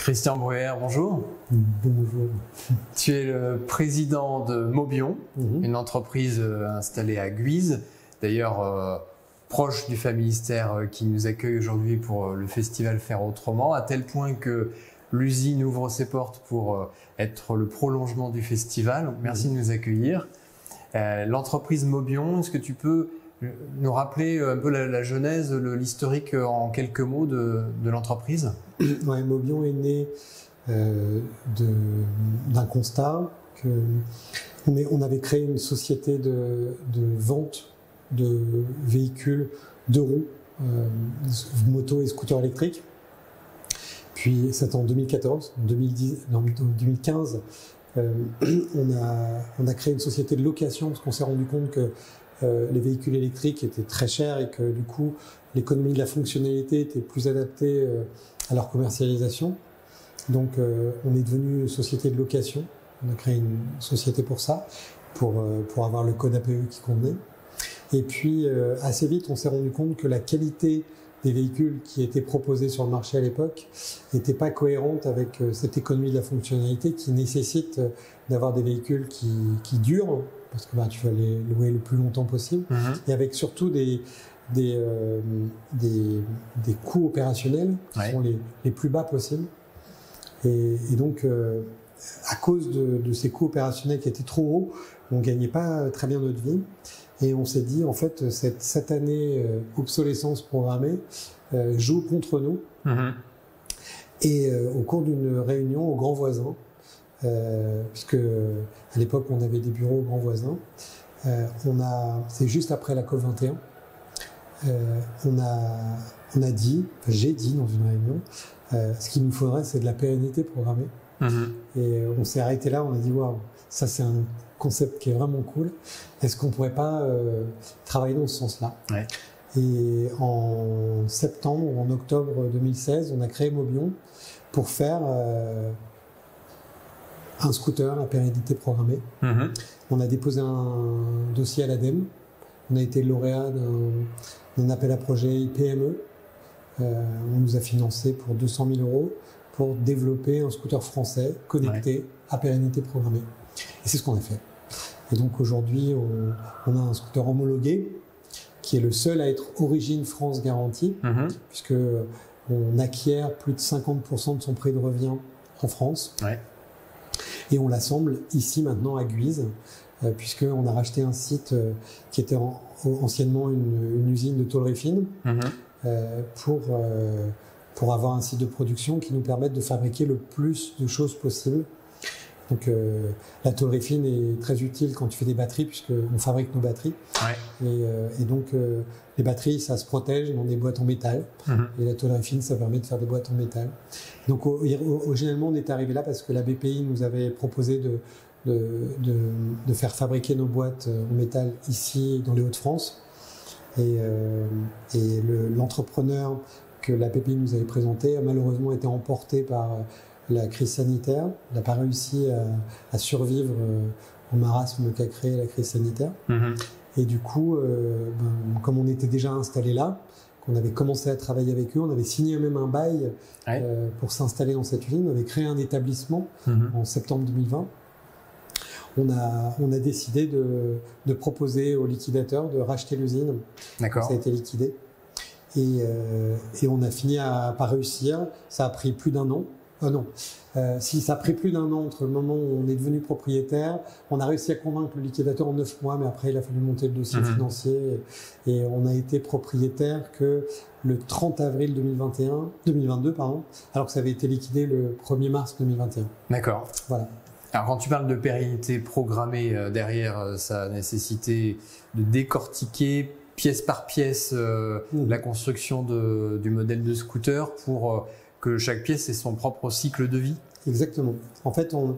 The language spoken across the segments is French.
Christian Bruyère, bonjour. Bonjour. Tu es le président de Mobion, une entreprise installée à Guise, d'ailleurs proche du Familistère qui nous accueille aujourd'hui pour le festival Faire Autrement, à tel point que l'usine ouvre ses portes pour être le prolongement du festival. Donc, merci de nous accueillir. L'entreprise Mobion, est-ce que tu peux nous rappeler un peu la genèse, l'historique en quelques mots de l'entreprise? Ouais, Mobion est né d'un constat qu'on avait créé une société de vente de véhicules deux roues, motos et scooters électriques. Puis c'était en 2014, en 2015, on a créé une société de location parce qu'on s'est rendu compte que les véhicules électriques étaient très chers et que du coup l'économie de la fonctionnalité était plus adaptée à leur commercialisation. Donc on est devenu une société de location, on a créé une société pour ça, pour avoir le code APE qui convenait. Et puis assez vite on s'est rendu compte que la qualité des véhicules qui étaient proposés sur le marché à l'époque n'était pas cohérente avec cette économie de la fonctionnalité qui nécessite d'avoir des véhicules qui durent, parce que tu vas les louer le plus longtemps possible, et avec surtout des coûts opérationnels qui sont les plus bas possibles. Et donc, à cause de ces coûts opérationnels qui étaient trop hauts, on ne gagnait pas très bien notre vie. Et on s'est dit, en fait, cette année obsolescence programmée joue contre nous. Et au cours d'une réunion au Grand Voisin, puisque à l'époque on avait des bureaux au Grand Voisin, c'est juste après la COP21, j'ai dit dans une réunion, ce qu'il nous faudrait, c'est de la pérennité programmée. Et on s'est arrêté là, on a dit waouh, ça c'est un concept qui est vraiment cool. Est-ce qu'on pourrait pas travailler dans ce sens-là? Et en septembre ou en octobre 2016, on a créé Mobion pour faire un scooter à pérennité programmée. On a déposé un dossier à l'ADEME. On a été lauréat d'un appel à projet PME. On nous a financé pour 200 000 € pour développer un scooter français connecté à pérennité programmée. Et c'est ce qu'on a fait. Et donc aujourd'hui, on a un scooter homologué qui est le seul à être Origine France garantie, puisque on acquiert plus de 50% de son prix de revient en France. Et on l'assemble ici maintenant à Guise, puisqu'on a racheté un site qui était anciennement une usine de tôlerie fine, pour avoir un site de production qui nous permette de fabriquer le plus de choses possible. Donc la tôlerie fine est très utile quand tu fais des batteries, puisqu'on fabrique nos batteries. Et donc les batteries, ça se protège dans des boîtes en métal. Et la tôlerie fine, ça permet de faire des boîtes en métal. Donc originellement, on est arrivé là parce que la BPI nous avait proposé de faire fabriquer nos boîtes en métal ici dans les Hauts-de-France. Et l'entrepreneur que la BPI nous avait présenté a malheureusement été emporté par la crise sanitaire. Il n'a pas réussi à survivre au marasme qu'a créé la crise sanitaire. Et du coup, comme on était déjà installé là, qu'on avait commencé à travailler avec eux, on avait signé même un bail pour s'installer dans cette usine. On avait créé un établissement en septembre 2020. On a décidé de proposer aux liquidateurs de racheter l'usine. Ça a été liquidé. Et on a fini par réussir. Ça a pris plus d'un an. Si ça a pris plus d'un an entre le moment où on est devenu propriétaire, on a réussi à convaincre le liquidateur en 9 mois, mais après il a fallu monter le dossier financier et on a été propriétaire que le 30 avril 2022, alors que ça avait été liquidé le 1er mars 2021. D'accord. Voilà. Alors quand tu parles de pérennité programmée, derrière ça a nécessité de décortiquer pièce par pièce la construction du modèle de scooter pour que chaque pièce ait son propre cycle de vie. Exactement. En fait, on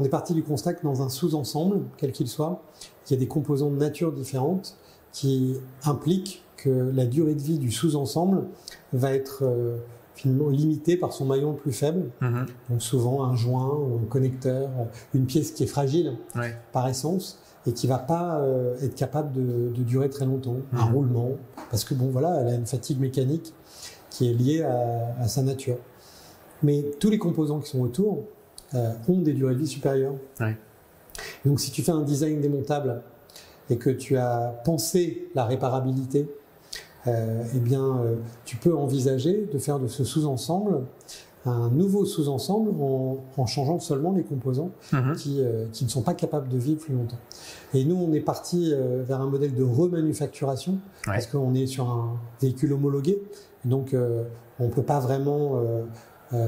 est parti du constat que dans un sous-ensemble, quel qu'il soit, il y a des composants de nature différentes qui impliquent que la durée de vie du sous-ensemble va être finalement limitée par son maillon le plus faible. Donc souvent un joint ou un connecteur, une pièce qui est fragile par essence et qui ne va pas être capable de durer très longtemps. Un roulement, parce que elle a une fatigue mécanique qui est liée à sa nature. Mais tous les composants qui sont autour ont des durées de vie supérieures. Ouais. Donc si tu fais un design démontable et que tu as pensé la réparabilité, eh bien, tu peux envisager de faire de ce sous-ensemble un nouveau sous-ensemble en changeant seulement les composants qui ne sont pas capables de vivre plus longtemps. Et nous, on est parti vers un modèle de remanufacturation parce qu'on est sur un véhicule homologué. Donc, on ne peut pas vraiment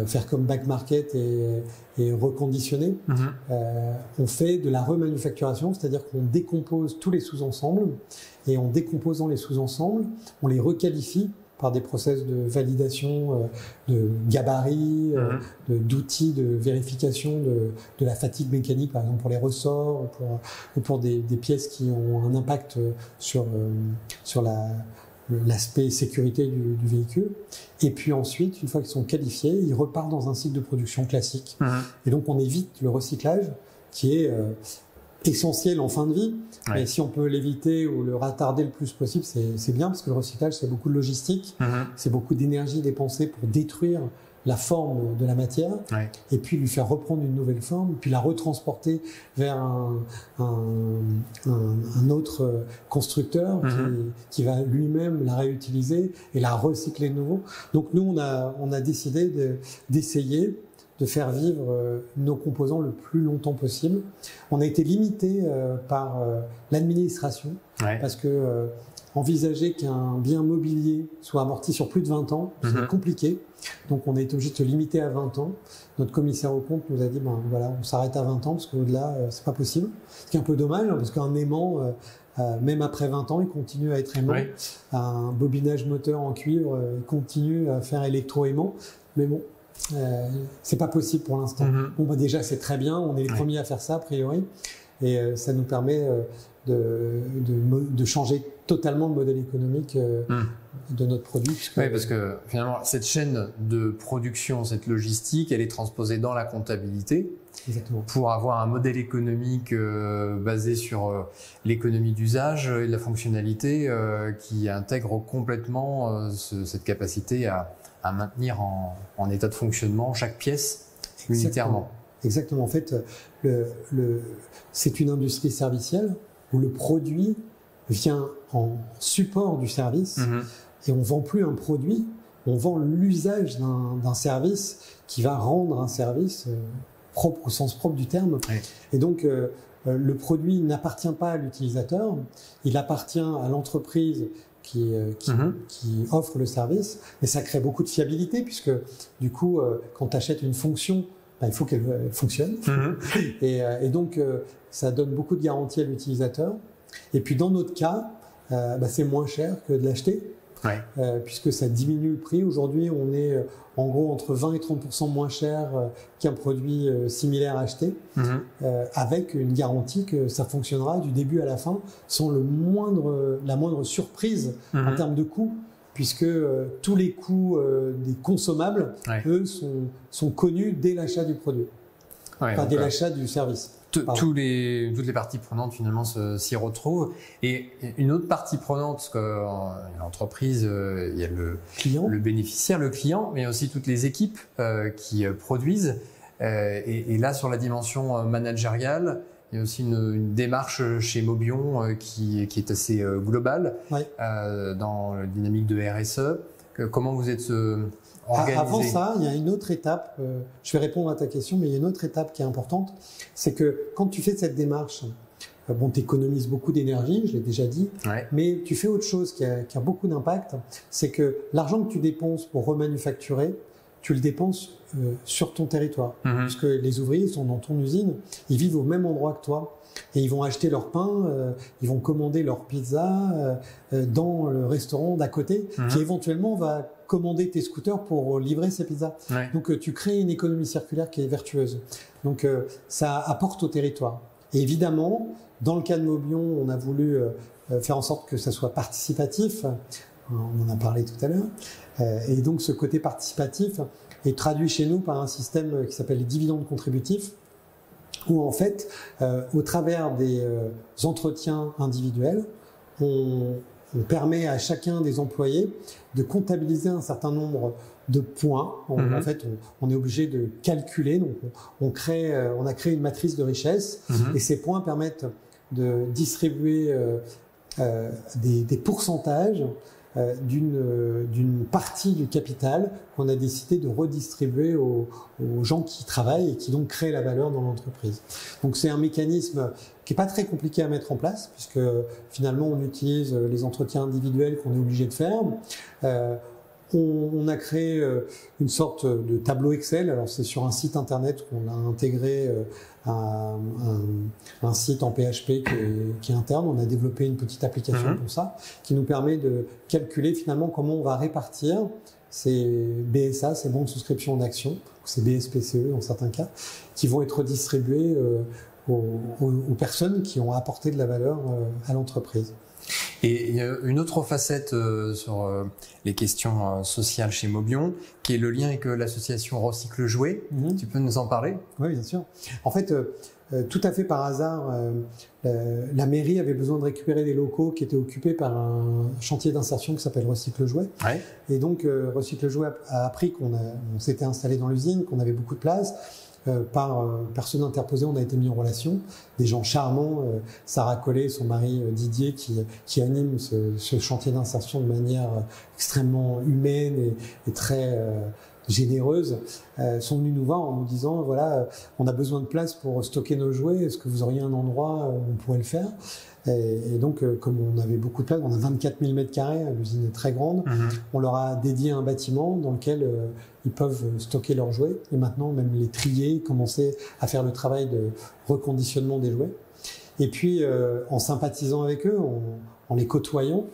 faire comme back market et reconditionner. On fait de la remanufacturation, c'est-à-dire qu'on décompose tous les sous-ensembles et en décomposant les sous-ensembles, on les requalifie par des process de validation de gabarit, d'outils de vérification de la fatigue mécanique, par exemple pour les ressorts ou pour des pièces qui ont un impact sur l'aspect sécurité du véhicule. Et puis ensuite, une fois qu'ils sont qualifiés, ils repartent dans un cycle de production classique. Et donc on évite le recyclage qui est essentiel en fin de vie, mais si on peut l'éviter ou le retarder le plus possible, c'est bien, parce que le recyclage, c'est beaucoup de logistique, c'est beaucoup d'énergie dépensée pour détruire la forme de la matière, et puis lui faire reprendre une nouvelle forme, puis la retransporter vers un autre constructeur qui va lui-même la réutiliser et la recycler de nouveau. Donc nous, on a décidé d'essayer de faire vivre nos composants le plus longtemps possible. On a été limité par l'administration, parce que envisager qu'un bien mobilier soit amorti sur plus de 20 ans, c'est compliqué. Donc on a été obligé de se limiter à 20 ans. Notre commissaire aux comptes nous a dit, voilà, on s'arrête à 20 ans, parce qu'au-delà, c'est pas possible. Ce qui est un peu dommage, parce qu'un aimant, même après 20 ans, il continue à être aimant. Un bobinage moteur en cuivre, il continue à faire électro-aimant. Mais bon, c'est pas possible pour l'instant. Bon, déjà c'est très bien, on est les premiers à faire ça a priori, et ça nous permet de changer totalement le modèle économique de notre produit. Oui, parce que finalement cette chaîne de production, cette logistique, elle est transposée dans la comptabilité. Exactement. Pour avoir un modèle économique basé sur l'économie d'usage et la fonctionnalité qui intègre complètement cette capacité à maintenir en état de fonctionnement chaque pièce unitairement. Exactement. En fait, c'est une industrie servicielle où le produit vient en support du service et on ne vend plus un produit, on vend l'usage d'un service qui va rendre un service propre au sens propre du terme. Et donc, le produit n'appartient pas à l'utilisateur, il appartient à l'entreprise qui offre le service, mais ça crée beaucoup de fiabilité, puisque du coup, quand tu achètes une fonction, il faut qu'elle fonctionne. Et donc, ça donne beaucoup de garanties à l'utilisateur. Et puis, dans notre cas, c'est moins cher que de l'acheter, puisque ça diminue le prix. Aujourd'hui, on est en gros entre 20 et 30% moins cher qu'un produit similaire acheté, avec une garantie que ça fonctionnera du début à la fin, sans la moindre surprise en termes de coûts, puisque tous les coûts des consommables, eux, sont connus dès l'achat du produit, dès l'achat du service. Toutes les parties prenantes finalement s'y retrouvent. Et une autre partie prenante, l'entreprise, il y a le bénéficiaire, le client, mais aussi toutes les équipes qui produisent. Et là, sur la dimension managériale, il y a aussi une démarche chez Mobion qui est assez globale dans la dynamique de RSE. Comment vous êtes organisé? Avant ça, il y a une autre étape. Je vais répondre à ta question, mais il y a une autre étape qui est importante. C'est que quand tu fais cette démarche, tu économises beaucoup d'énergie, je l'ai déjà dit, mais tu fais autre chose qui a beaucoup d'impact. C'est que l'argent que tu dépenses pour remanufacturer, tu le dépenses sur ton territoire. Puisque les ouvriers sont dans ton usine, ils vivent au même endroit que toi. Et ils vont acheter leur pain, ils vont commander leur pizza dans le restaurant d'à côté, qui éventuellement va commander tes scooters pour livrer ces pizzas. Donc tu crées une économie circulaire qui est vertueuse. Donc ça apporte au territoire. Et évidemment, dans le cas de Mobion, on a voulu faire en sorte que ça soit participatif. On en a parlé tout à l'heure. Et donc ce côté participatif est traduit chez nous par un système qui s'appelle les dividendes contributifs, où en fait, au travers des entretiens individuels, on on permet à chacun des employés de comptabiliser un certain nombre de points. En fait, on est obligé de calculer. Donc, on a créé une matrice de richesse et ces points permettent de distribuer des pourcentages d'une partie du capital qu'on a décidé de redistribuer aux gens qui travaillent et qui donc créent la valeur dans l'entreprise. Donc c'est un mécanisme qui n'est pas très compliqué à mettre en place puisque finalement on utilise les entretiens individuels qu'on est obligé de faire. On a créé une sorte de tableau Excel. Alors c'est sur un site internet qu'on a intégré un site en PHP qui est interne. On a développé une petite application pour ça, qui nous permet de calculer finalement comment on va répartir ces BSA, ces bons de souscription d'actions, ces BSPCE dans certains cas, qui vont être distribués aux personnes qui ont apporté de la valeur à l'entreprise. Et il y a une autre facette sur les questions sociales chez Mobion, qui est le lien avec l'association Recycle Jouet. Tu peux nous en parler? Oui, bien sûr. En fait, tout à fait par hasard, la mairie avait besoin de récupérer des locaux qui étaient occupés par un chantier d'insertion qui s'appelle Recycle Jouet. Ouais. Et donc, Recycle Jouet a appris qu'on s'était installé dans l'usine, qu'on avait beaucoup de place. Par personne interposée, on a été mis en relation. Des gens charmants, Sarah Collet, son mari Didier, qui anime ce chantier d'insertion de manière extrêmement humaine et très généreuse, sont venus nous voir en nous disant voilà, on a besoin de place pour stocker nos jouets, est-ce que vous auriez un endroit où on pourrait le faire? Et donc, comme on avait beaucoup de place, on a 24 000 m², l'usine est très grande, on leur a dédié un bâtiment dans lequel ils peuvent stocker leurs jouets et maintenant même les trier, commencer à faire le travail de reconditionnement des jouets. Et puis, en sympathisant avec eux, en les côtoyant,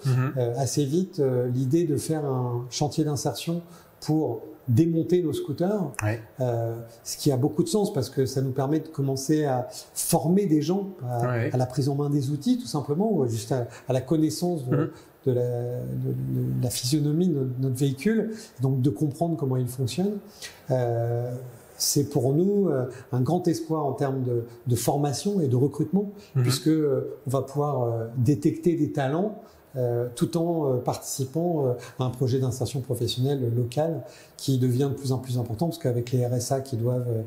assez vite, l'idée de faire un chantier d'insertion pour démonter nos scooters, ce qui a beaucoup de sens parce que ça nous permet de commencer à former des gens à la prise en main des outils tout simplement, ou juste à la connaissance de la physionomie de notre véhicule, donc de comprendre comment il fonctionne. C'est pour nous un grand espoir en termes de formation et de recrutement, puisque on va pouvoir détecter des talents tout en participant à un projet d'insertion professionnelle local qui devient de plus en plus important parce qu'avec les RSA qui doivent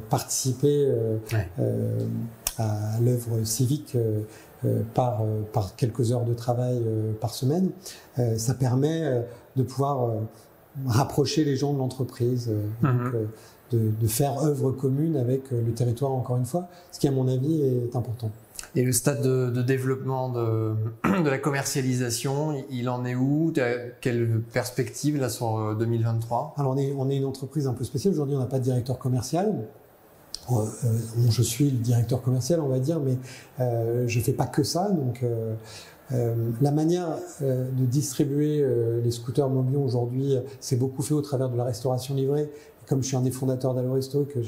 participer à l'œuvre civique par quelques heures de travail par semaine, ça permet de pouvoir rapprocher les gens de l'entreprise, de faire œuvre commune avec le territoire encore une fois, ce qui à mon avis est important. Et le stade de développement de la commercialisation, il en est où? Quelle perspective là sur 2023? Alors on est une entreprise un peu spéciale. Aujourd'hui, on n'a pas de directeur commercial. Je suis le directeur commercial, on va dire, mais je fais pas que ça. Donc la manière de distribuer les scooters Mobion aujourd'hui, c'est beaucoup fait au travers de la restauration livrée. Comme je suis un des fondateurs d'Alloresto, que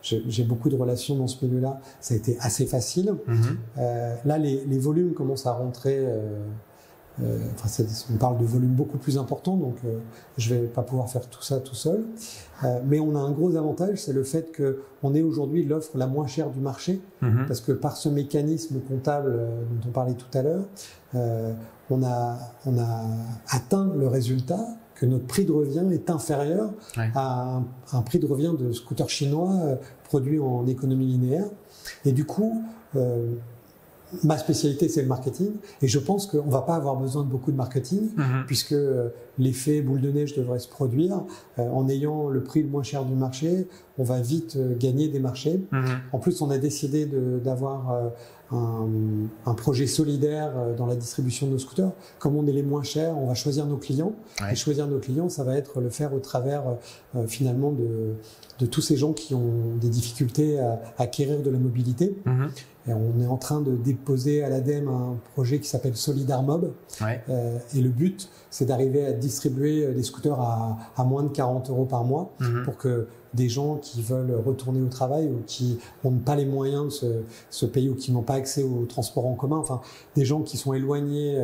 j'ai beaucoup de relations dans ce milieu-là, ça a été assez facile. Là, les volumes commencent à rentrer. On parle de volumes beaucoup plus importants, donc je ne vais pas pouvoir faire tout ça tout seul. Mais on a un gros avantage, c'est le fait qu'on est aujourd'hui l'offre la moins chère du marché, parce que par ce mécanisme comptable dont on parlait tout à l'heure, on a atteint le résultat que notre prix de revient est inférieur à un prix de revient de scooter chinois produit en économie linéaire. Et du coup, ma spécialité, c'est le marketing. Et je pense qu'on ne va pas avoir besoin de beaucoup de marketing, puisque l'effet boule de neige devrait se produire. En ayant le prix le moins cher du marché, on va vite gagner des marchés. En plus, on a décidé d'avoir un projet solidaire dans la distribution de nos scooters. Comme on est les moins chers, on va choisir nos clients. Et choisir nos clients, ça va être le faire au travers finalement de tous ces gens qui ont des difficultés à acquérir de la mobilité. Et on est en train de déposer à l'ADEME un projet qui s'appelle Solidarmob. Et le but, c'est d'arriver à distribuer des scooters à moins de 40 € par mois pour que des gens qui veulent retourner au travail ou qui n'ont pas les moyens de se payer ou qui n'ont pas accès au transport en commun, enfin des gens qui sont éloignés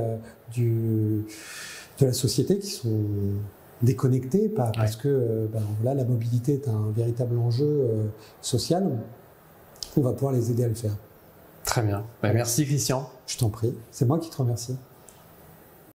de la société, qui sont déconnectés parce que la mobilité est un véritable enjeu social, on va pouvoir les aider à le faire. Très bien. Merci Christian. Je t'en prie, c'est moi qui te remercie.